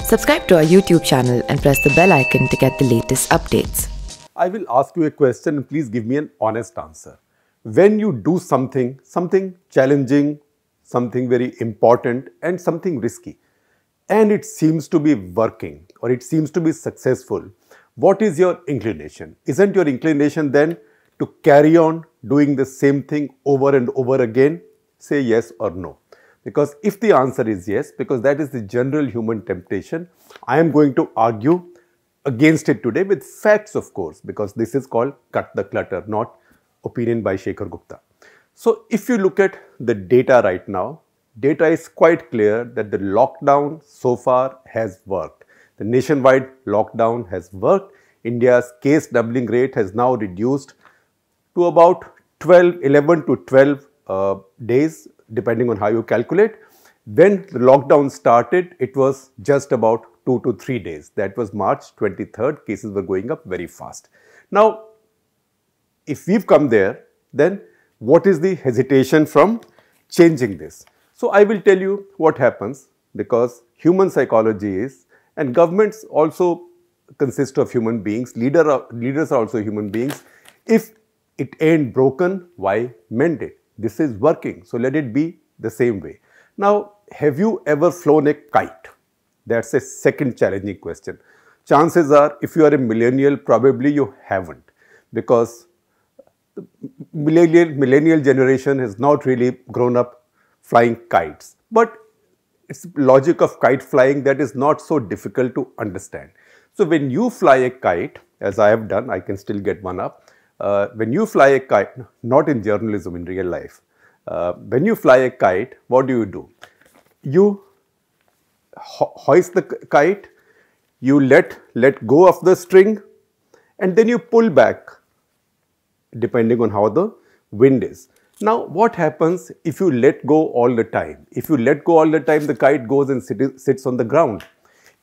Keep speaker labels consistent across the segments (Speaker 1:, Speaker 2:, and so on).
Speaker 1: Subscribe to our YouTube channel and press the bell icon to get the latest updates.
Speaker 2: I will ask you a question and please give me an honest answer. When you do something challenging, something very important and something risky, and it seems to be working or it seems to be successful, what is your inclination? Isn't your inclination then to carry on doing the same thing over and over again? Say yes or no. Because if the answer is yes, because that is the general human temptation, I am going to argue against it today with facts, of course, because this is called Cut the Clutter, not opinion by Shekhar Gupta. So if you look at the data right now, data is quite clear that the lockdown so far has worked. The nationwide lockdown has worked. India's case doubling rate has now reduced to about 11 to 12 days, depending on how you calculate. When the lockdown started, it was just about 2 to 3 days. That was March 23rd. Cases were going up very fast. Now, if we've come there, then what is the hesitation from changing this? So I will tell you what happens, because human psychology is, and governments also consist of human beings, leaders are also human beings. If it ain't broken, why mend it? This is working, so let it be the same way. Now, have you ever flown a kite? That's a second challenging question. Chances are, if you are a millennial, probably you haven't, because the millennial generation has not really grown up flying kites. But it's the logic of kite flying that is not so difficult to understand. So when you fly a kite, as I have done, I can still get one up. When you fly a kite, not in journalism, in real life, when you fly a kite, what do? You hoist the kite, you let go of the string, and then you pull back, depending on how the wind is. Now, what happens if you let go all the time? If you let go all the time, the kite goes and sits on the ground.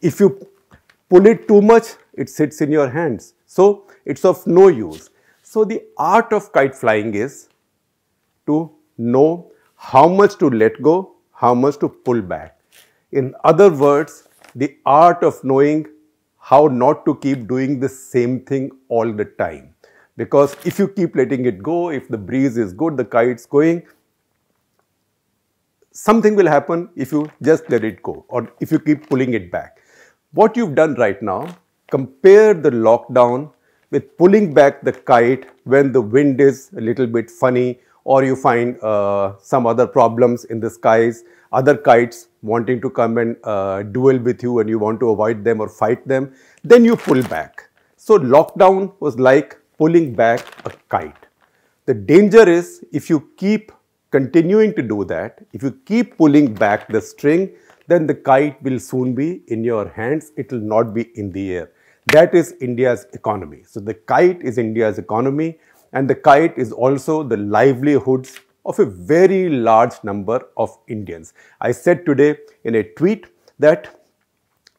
Speaker 2: If you pull it too much, it sits in your hands. So, it's of no use. So, the art of kite flying is to know how much to let go, how much to pull back. In other words, the art of knowing how not to keep doing the same thing all the time. Because if you keep letting it go, if the breeze is good, the kite's going, something will happen if you just let it go or if you keep pulling it back. What you've done right now, compare the lockdown with pulling back the kite when the wind is a little bit funny, or you find some other problems in the skies, other kites wanting to come and duel with you and you want to avoid them or fight them, then you pull back. So lockdown was like pulling back a kite. The danger is, if you keep continuing to do that, if you keep pulling back the string, then the kite will soon be in your hands, it will not be in the air. That is India's economy. So the kite is India's economy, and the kite is also the livelihoods of a very large number of Indians. I said today in a tweet that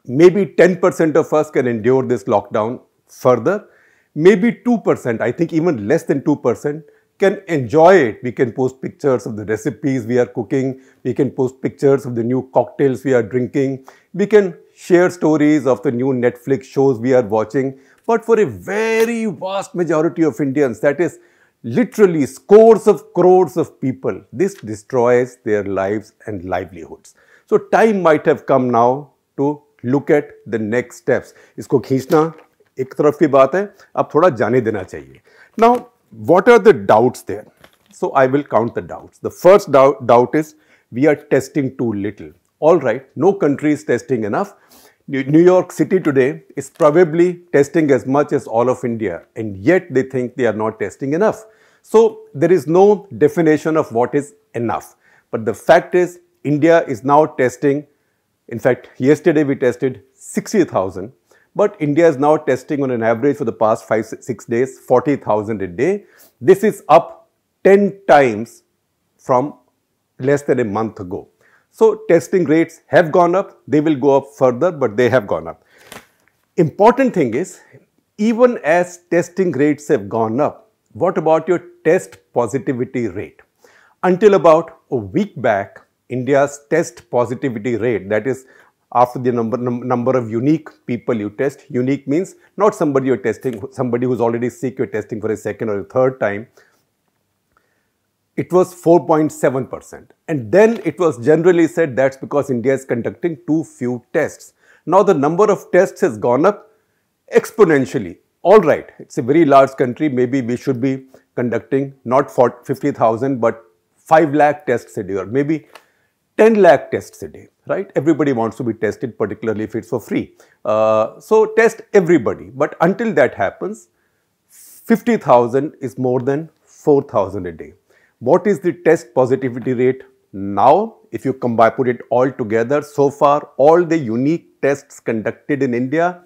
Speaker 2: maybe 10% of us can endure this lockdown further. Maybe 2%, I think even less than 2%, can enjoy it. We can post pictures of the recipes we are cooking. We can post pictures of the new cocktails we are drinking. We can share stories of the new Netflix shows we are watching. But for a very vast majority of Indians, that is literally scores of crores of people, this destroys their lives and livelihoods. So time might have come now to look at the next steps. इसको खींचना एक तरफ की बात है, अब थोड़ा जाने देना चाहिए. Now, what are the doubts there? So I will count the doubts. The first doubt is we are testing too little. All right, no country is testing enough. New York City today is probably testing as much as all of India, and yet they think they are not testing enough. So there is no definition of what is enough. But the fact is, India is now testing. In fact, yesterday we tested 60,000. But India is now testing on an average for the past 5-6 days, 40,000 a day. This is up 10 times from less than a month ago. So testing rates have gone up. They will go up further, but they have gone up. Important thing is, even as testing rates have gone up, what about your test positivity rate? Until about a week back, India's test positivity rate, that is after the number of unique people you test. Unique means not somebody you're testing, somebody who's already sick, you're testing for a second or a third time. It was 4.7%. And then it was generally said that's because India is conducting too few tests. Now the number of tests has gone up exponentially. All right, it's a very large country. Maybe we should be conducting not 50,000 but 5 lakh tests a day, or maybe 10 lakh tests a day, right? Everybody wants to be tested, particularly if it's for free. So test everybody. But until that happens, 50,000 is more than 4,000 a day. What is the test positivity rate now? If you put it all together, so far all the unique tests conducted in India,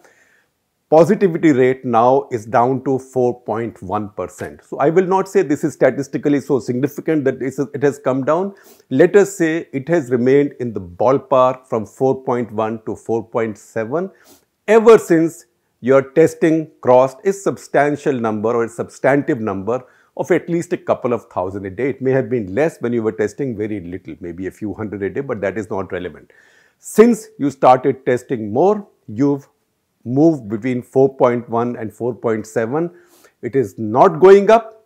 Speaker 2: positivity rate now is down to 4.1%. So I will not say this is statistically so significant that it has come down. Let us say it has remained in the ballpark from 4.1 to 4.7 ever since your testing crossed a substantial number or a substantive number of at least a couple of thousand a day. It may have been less when you were testing very little, maybe a few hundred a day, but that is not relevant. Since you started testing more, you've moved between 4.1 and 4.7. It is not going up,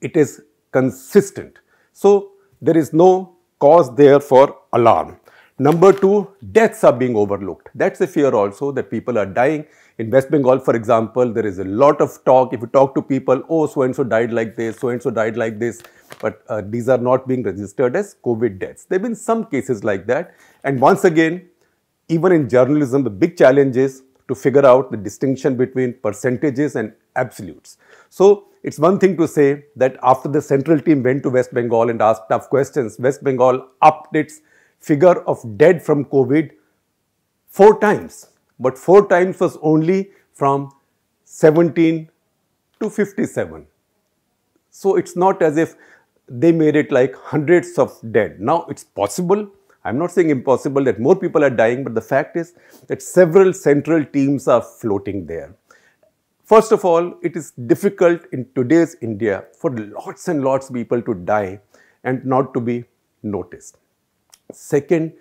Speaker 2: it is consistent. So there is no cause there for alarm. Number two, deaths are being overlooked. That's a fear also, that people are dying. In West Bengal, for example, there is a lot of talk. If you talk to people, oh, so-and-so died like this, so-and-so died like this. But these are not being registered as COVID deaths. There have been some cases like that. And once again, even in journalism, the big challenge is to figure out the distinction between percentages and absolutes. So it's one thing to say that after the central team went to West Bengal and asked tough questions, West Bengal upped its figure of dead from COVID 4 times. But 4 times was only from 17 to 57. So it's not as if they made it like hundreds of dead. Now it's possible, I'm not saying impossible, that more people are dying, but the fact is that several central teams are floating there. First of all, it is difficult in today's India for lots and lots of people to die and not to be noticed. Second,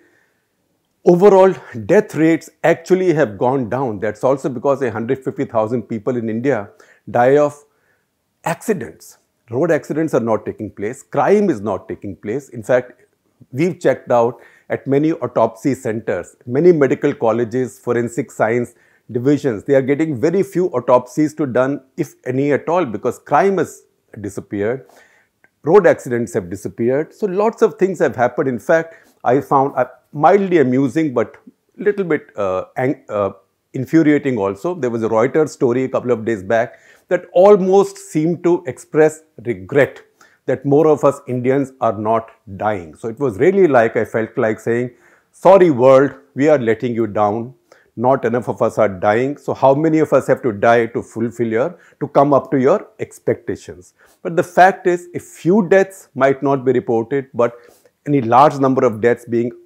Speaker 2: overall death rates actually have gone down. That's also because 150,000 people in India die of accidents. Road accidents are not taking place. Crime is not taking place. In fact, we've checked out at many autopsy centers, many medical colleges, forensic science divisions. They are getting very few autopsies to done, if any at all, because crime has disappeared. Road accidents have disappeared. So lots of things have happened. In fact, I found mildly amusing but little bit infuriating also. There was a Reuters story a couple of days back that almost seemed to express regret that more of us Indians are not dying. So it was really like, I felt like saying, sorry world, we are letting you down. Not enough of us are dying. So how many of us have to die to to come up to your expectations? But the fact is, a few deaths might not be reported, but any large number of deaths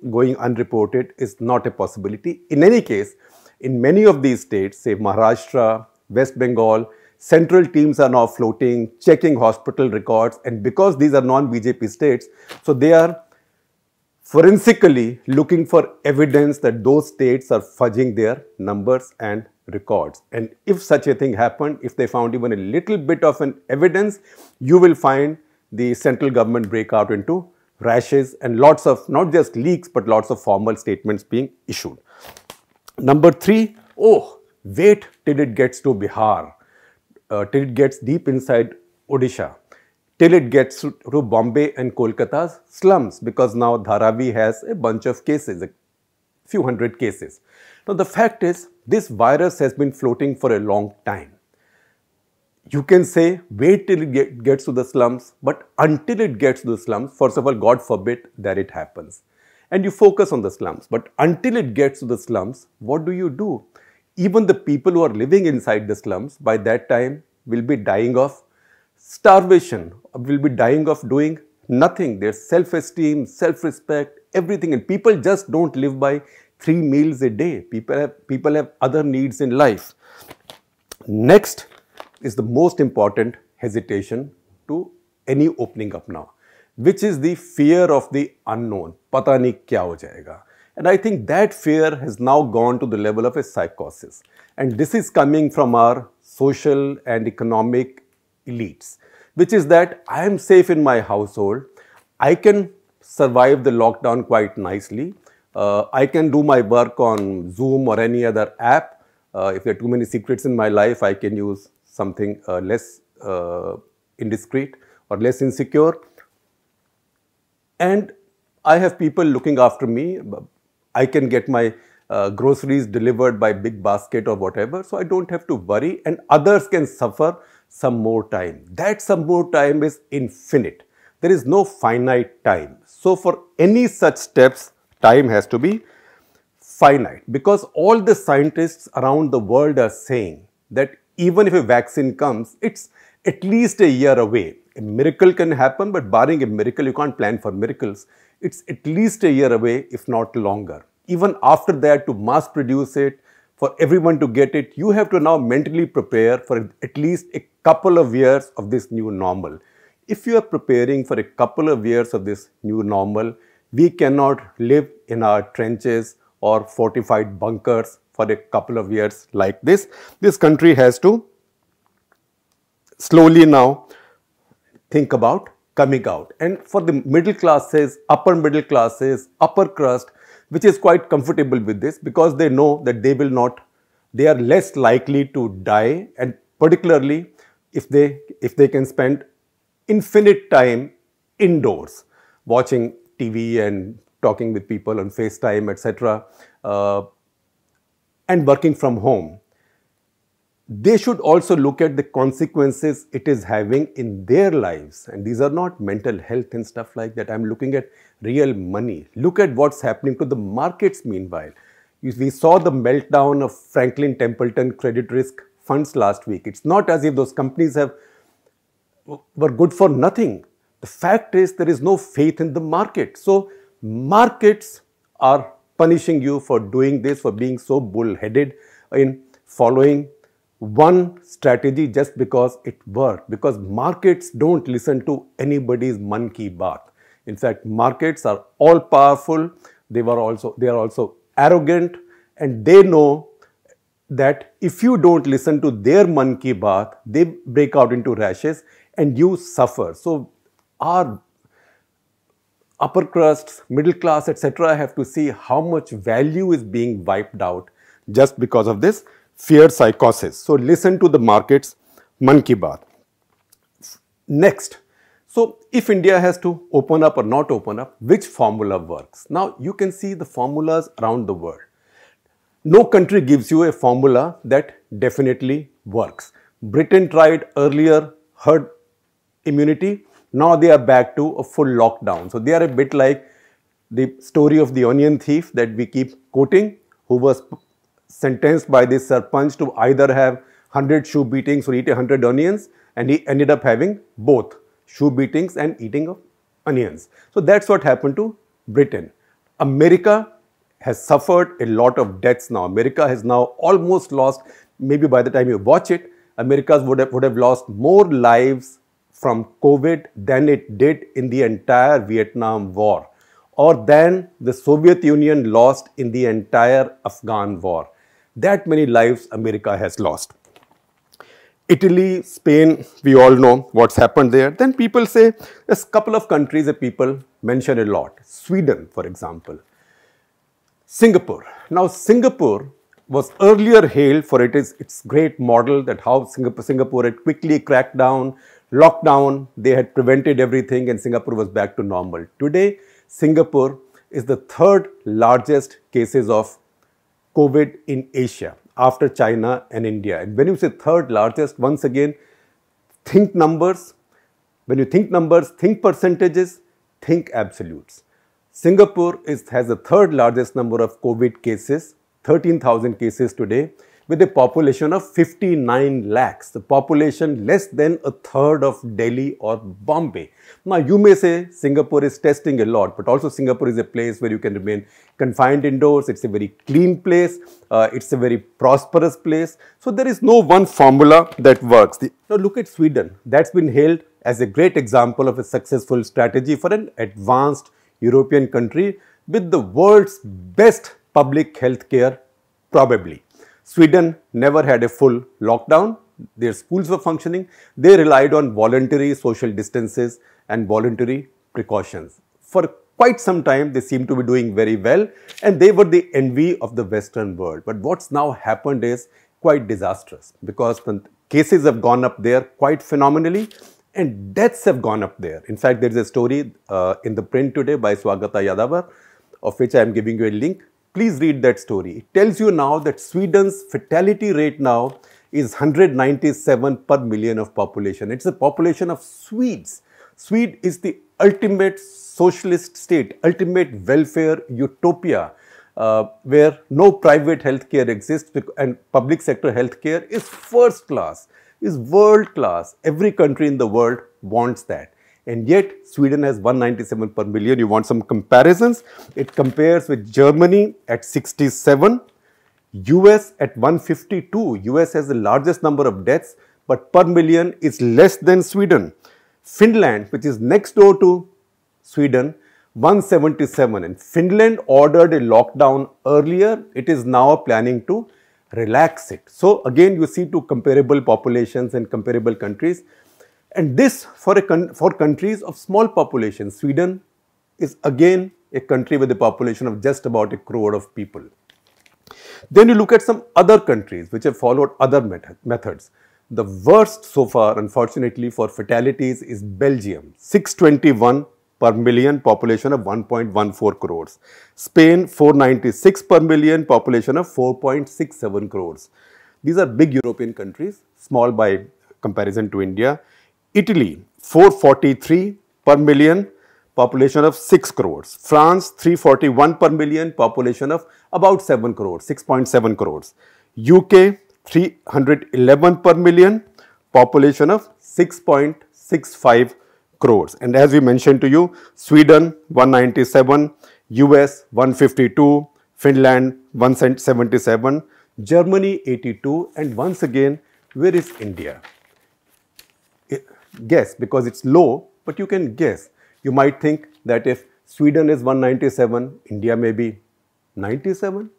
Speaker 2: going unreported is not a possibility. In any case, in many of these states, say Maharashtra, West Bengal, central teams are now floating, checking hospital records, and because these are non-BJP states, so they are forensically looking for evidence that those states are fudging their numbers and records. And if such a thing happened, if they found even a little bit of an evidence, you will find the central government break out into rashes and lots of, not just leaks, but lots of formal statements being issued. Number 3, wait till it gets to Bihar, till it gets deep inside Odisha, till it gets to Bombay and Kolkata's slums, because now Dharavi has a bunch of cases, a few hundred cases. Now the fact is, this virus has been floating for a long time. You can say, wait till it gets to the slums, but until it gets to the slums, first of all, God forbid that it happens. And you focus on the slums, but until it gets to the slums, what do? Even the people who are living inside the slums, by that time, will be dying of starvation, will be dying of doing nothing. Their self-esteem, self-respect, everything. And people just don't live by 3 meals a day. People have other needs in life. Next is the most important hesitation to any opening up now, which is the fear of the unknown. Pata nahi kya ho jayega. And I think that fear has now gone to the level of a psychosis. And this is coming from our social and economic elites, which is that I am safe in my household. I can survive the lockdown quite nicely. I can do my work on Zoom or any other app. If there are too many secrets in my life, I can use something less indiscreet or less insecure. And I have people looking after me. I can get my groceries delivered by big basket or whatever, so I don't have to worry, and others can suffer some more time. That some more time is infinite. There is no finite time. So for any such steps, time has to be finite, because all the scientists around the world are saying that even if a vaccine comes, it's at least a year away. A miracle can happen, but barring a miracle, you can't plan for miracles. It's at least a year away, if not longer. Even after that, to mass produce it, for everyone to get it, you have to now mentally prepare for at least a couple of years of this new normal. If you are preparing for a couple of years of this new normal, we cannot live in our trenches or fortified bunkers for a couple of years like this. This country has to slowly now think about coming out. And for the middle classes, upper crust, which is quite comfortable with this, because they know that they are less likely to die, and particularly if they can spend infinite time indoors watching TV and talking with people on FaceTime, etc., and working from home. They should also look at the consequences it is having in their lives. And these are not mental health and stuff like that. I'm looking at real money. Look at what's happening to the markets meanwhile. We saw the meltdown of Franklin Templeton credit risk funds last week. It's not as if those companies were good for nothing. The fact is there is no faith in the market. So markets are punishing you for doing this, for being so bullheaded in following one strategy just because it worked, because markets don't listen to anybody's man ki baat. In fact, markets are all powerful. They are also arrogant, and they know that if you don't listen to their man ki baat, they break out into rashes and you suffer. So our upper crust, middle class, etc. have to see how much value is being wiped out just because of this fear psychosis. So listen to the markets, man ki baat. Next, so if India has to open up or not open up, which formula works? Now you can see the formulas around the world. No country gives you a formula that definitely works. Britain tried earlier herd immunity. Now they are back to a full lockdown. So they are a bit like the story of the onion thief that we keep quoting, who was sentenced by this sarpanch to either have 100 shoe beatings or eat 100 onions, and he ended up having both shoe beatings and eating of onions. So that's what happened to Britain. America has suffered a lot of deaths now. America has now almost lost, maybe by the time you watch it, America would have lost more lives from COVID than it did in the entire Vietnam War, or than the Soviet Union lost in the entire Afghan war. That many lives America has lost. Italy, Spain, we all know what's happened there. Then people say, there's a couple of countries that people mention a lot. Sweden, for example. Singapore. Now, Singapore was earlier hailed for its great model, that how Singapore had quickly cracked down, lockdown, they had prevented everything, and Singapore was back to normal. Today, Singapore is the third largest cases of COVID in Asia after China and India. And when you say third largest, once again, think numbers. When you think numbers, think percentages, think absolutes. Singapore has the third largest number of COVID cases, 13,000 cases today, with a population of 59 lakhs. The population less than a third of Delhi or Bombay. Now, you may say Singapore is testing a lot, but also Singapore is a place where you can remain confined indoors. It's a very clean place. It's a very prosperous place. So there is no one formula that works. Now look at Sweden. That's been hailed as a great example of a successful strategy for an advanced European country with the world's best public health care, probably. Sweden never had a full lockdown. Their schools were functioning. They relied on voluntary social distances and voluntary precautions. For quite some time, they seem to be doing very well, and they were the envy of the Western world. But what's now happened is quite disastrous, because the cases have gone up there quite phenomenally and deaths have gone up there. In fact, there is a story in the print today by Swagata Yadavar, of which I am giving you a link. Please read that story. It tells you now that Sweden's fatality rate now is 197 per million of population. It's a population of Swedes. Sweden is the ultimate socialist state, ultimate welfare utopia, where no private healthcare exists, and public sector healthcare is first class, is world class. Every country in the world wants that. And yet Sweden has 197 per million. You want some comparisons? It compares with Germany at 67, US at 152. US has the largest number of deaths, but per million is less than Sweden. Finland, which is next door to Sweden, 177. And Finland ordered a lockdown earlier. It is now planning to relax it. So again, you see two comparable populations and comparable countries. And this for countries of small population. Sweden is again a country with a population of just about 1 crore of people. Then you look at some other countries which have followed other methods. The worst so far, unfortunately, for fatalities is Belgium, 621 per million, population of 1.14 crores. Spain, 496 per million, population of 4.67 crores. These are big European countries, small by comparison to India. Italy, 443 per million, population of 6 crores. France, 341 per million, population of about 7 crores, 6.7 crores. UK, 311 per million, population of 6.65 crores. And as we mentioned to you, Sweden, 197, US, 152, Finland, 177, Germany, 82, and once again, where is India? Guess, because it's low, but you can guess. You might think that if Sweden is 197, India may be 97,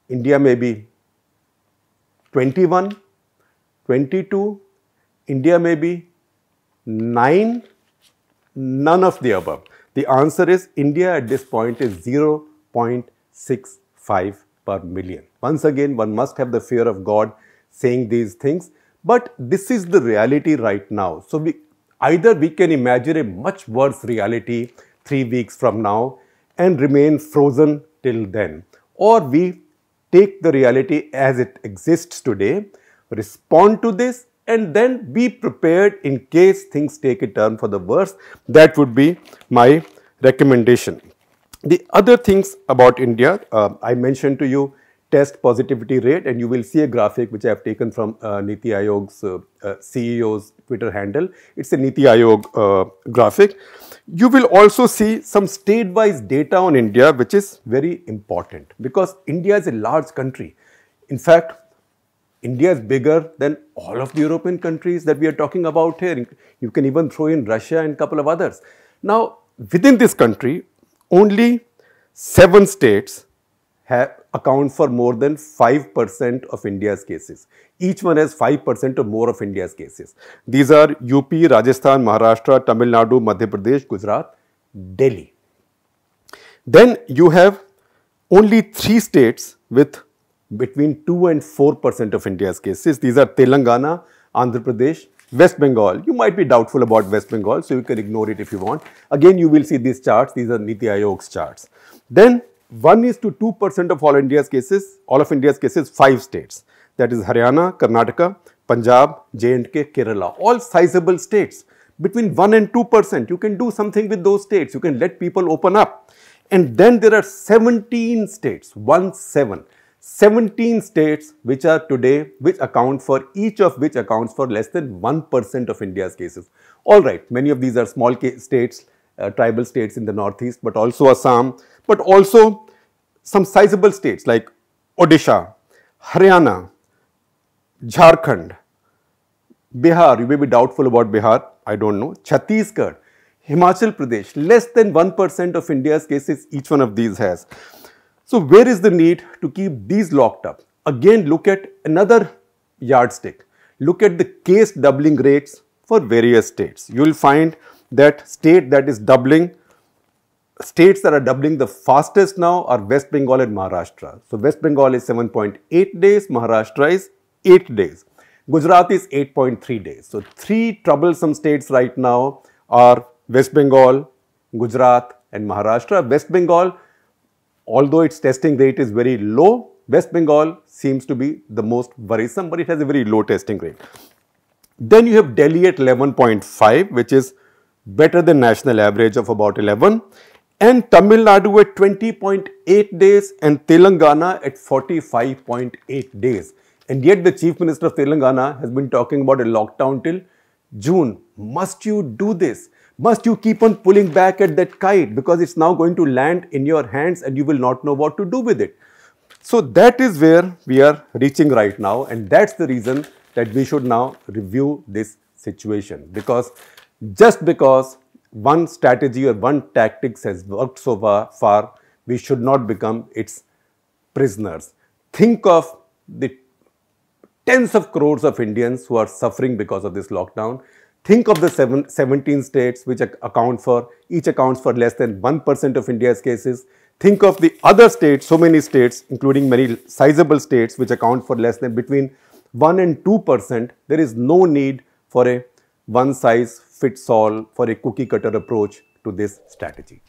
Speaker 2: India may be 21, 22, India may be 9, none of the above. The answer is India at this point is 0.65 per million. Once again, one must have the fear of God saying these things. But this is the reality right now. So either we can imagine a much worse reality 3 weeks from now and remain frozen till then, or we take the reality as it exists today, respond to this, and then be prepared in case things take a turn for the worse. That would be my recommendation. The other things about India, I mentioned to you test positivity rate, and you will see a graphic which I have taken from Niti Aayog's CEO's Twitter handle. It's a Niti Aayog graphic. You will also see some state-wise data on India, which is very important because India is a large country. In fact, India is bigger than all of the European countries that we are talking about here. You can even throw in Russia and a couple of others. Now, within this country, only 7 states account for more than 5% of India's cases. Each one has 5% or more of India's cases. These are UP, Rajasthan, Maharashtra, Tamil Nadu, Madhya Pradesh, Gujarat, Delhi. Then you have only 3 states with between 2 and 4% of India's cases. These are Telangana, Andhra Pradesh, West Bengal. You might be doubtful about West Bengal, so you can ignore it if you want. Again, you will see these charts. These are Niti Aayog's charts. Then 1:2% of all of India's cases, 5 states. That is Haryana, Karnataka, Punjab, J&K, Kerala. All sizable states. Between 1 and 2%, you can do something with those states. You can let people open up. And then there are 17 states, 17 states which are today, which account for, each of which accounts for less than 1% of India's cases. All right, many of these are small states, tribal states in the northeast, but also Assam, but also some sizable states like Odisha, Haryana, Jharkhand, Bihar. You may be doubtful about Bihar, I don't know, Chhattisgarh, Himachal Pradesh, less than 1% of India's cases each one of these has. So where is the need to keep these locked up? Again, look at another yardstick. Look at the case doubling rates for various states. You will find that states that are doubling the fastest now are West Bengal and Maharashtra. So West Bengal is 7.8 days, Maharashtra is 8 days. Gujarat is 8.3 days. So three troublesome states right now are West Bengal, Gujarat and Maharashtra. West Bengal, although its testing rate is very low, West Bengal seems to be the most worrisome, but it has a very low testing rate. Then you have Delhi at 11.5, which is better than national average of about 11, and Tamil Nadu at 20.8 days and Telangana at 45.8 days. And yet the Chief Minister of Telangana has been talking about a lockdown till June. Must you do this? Must you keep on pulling back at that kite, because it's now going to land in your hands and you will not know what to do with it. So that is where we are reaching right now, and that's the reason that we should now review this situation, because just because one strategy or one tactics has worked so far, we should not become its prisoners. Think of the tens of crores of Indians who are suffering because of this lockdown. Think of the 17 states which each accounts for less than 1% of India's cases. Think of the other states, so many states, including many sizable states which account for less than between 1 and 2%. There is no need for a one-size-fits-all, for a cookie-cutter approach to this strategy.